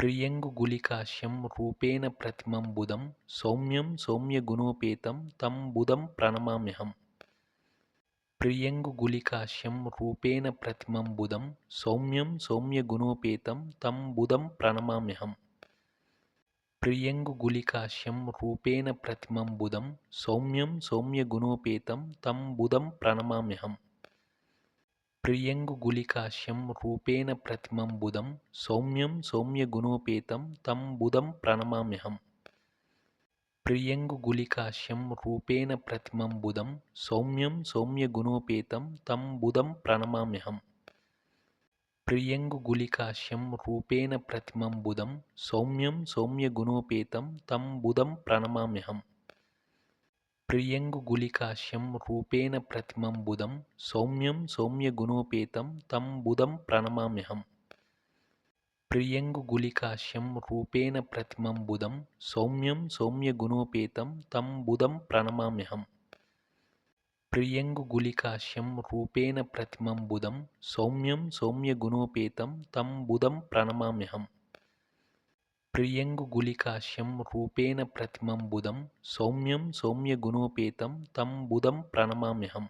प्रियङ्गुलिकास्यं रूपेण प्रतिमं बुधं सौम्यं सौम्यगुणोपेतं तं बुधं प्रणमाम्यहम्। प्रियङ्गुलिकास्यं रूपेण प्रतिमं बुधं सौम्यं सौम्यगुणोपेतं तं बुधं प्रणमाम्यहम्। प्रियङ्गुलिकास्यं रूपेण प्रतिमं बुधं सौम्यं सौम्यगुणोपेतं तं बुधं प्रणमाम्यहम्। प्रियङ्गुलिकास्यं रूपेण प्रतिमं बुधं सौम्यं सौम्यगुणोपेतं तं बुधं प्रणमाम्यहम्। प्रियङ्गुलिकास्यं रूपेण प्रतिमं बुधं सौम्यं सौम्यगुणोपेतं तं बुधं प्रणमाम्यहम्। प्रियङ्गुलिकास्यं रूपेण प्रतिमं बुधं सौम्यं सौम्यगुणोपेतं तं बुधं प्रणमाम्यहम्। प्रियङ्गुलिकास्यं रूपेण प्रतिमं बुधं सौम्यं सौम्यगुणोपेतं तं बुधं प्रणमाम्यहम्। प्रियङ्गुलिकास्यं रूपेण प्रतिमं बुधं सौम्यं सौम्यगुणोपेतं तं बुधं प्रणमाम्यहम्। प्रियङ्गुलिकास्यं रूपेण प्रतिमं बुधं सौम्यं सौम्यगुणोपेतं तं बुधं प्रणमाम्यहम्। प्रियङ्गुलिकास्यं रूपेण प्रतिमं बुधं सौम्यं सौम्यगुणोपेतं तं बुधं प्रणमाम्यहम्।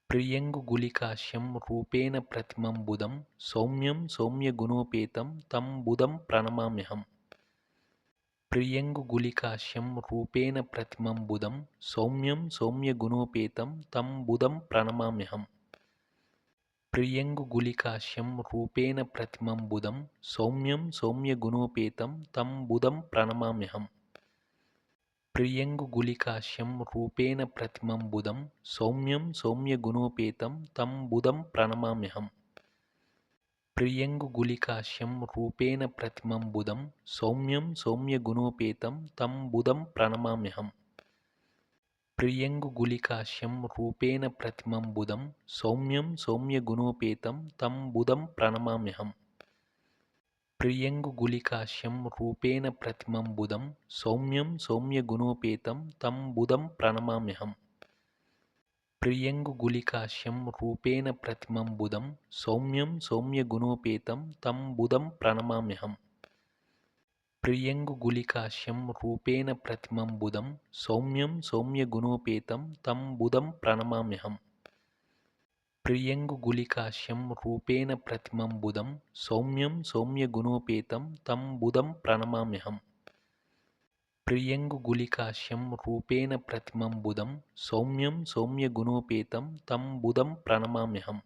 प्रियङ्गुलिकास्यं रूपेण प्रतिमं बुधं सौम्यं सौम्यगुणोपेतं तं बुधं प्रणमाम्यहम्। प्रियङ्गुलिकास्यं रूपेण प्रतिमं बुधं सौम्यं सौम्यगुणोपेतं तं बुधं प्रणमाम्यहम्। प्रियङ्गुलिकास्यं रूपेण प्रतिमं बुधं सौम्यं सौम्यगुणोपेतं तं बुधं प्रणमाम्यहम्। प्रियङ्गुलिकास्यं रूपेण प्रतिमं बुधं सौम्यं सौम्यगुणोपेतं तं बुधं प्रणमाम्यहम्। प्रियङ्गुलिकास्यं रूपेण प्रतिमं बुधं सौम्यं सौम्यगुणोपेतं तं बुधं प्रणमाम्यहम्। प्रियङ्गुलिकास्यं रूपेण प्रतिमं बुधं सौम्यं सौम्यगुणोपेतं तं बुधं प्रणमाम्यहम्। प्रियङ्गुलिकास्यं रूपेण प्रतिमं बुधं सौम्यं सौम्यगुणोपेतं तं बुधं प्रणमाम्यहम्। प्रियङ्गुलिकास्यं रूपेण प्रतिमं बुधं सौम्यं सौम्यगुणोपेतं तं बुधं प्रणमाम्यहम्। प्रियङ्गुलिकास्यं रूपेण प्रतिमं बुधं सौम्यं सौम्यगुणोपेतं तं बुधं प्रणमाम्यहम्। प्रियङ्गुलिकास्यं रूपेण प्रतिमं बुधं सौम्यं सौम्यगुणोपेतं तं बुधं प्रणमाम्यहम्। प्रियङ्गुलिकास्यं रूपेण प्रतिमं बुधं सौम्यं सौम्यगुणोपेतं तं बुधं प्रणमाम्यहम्।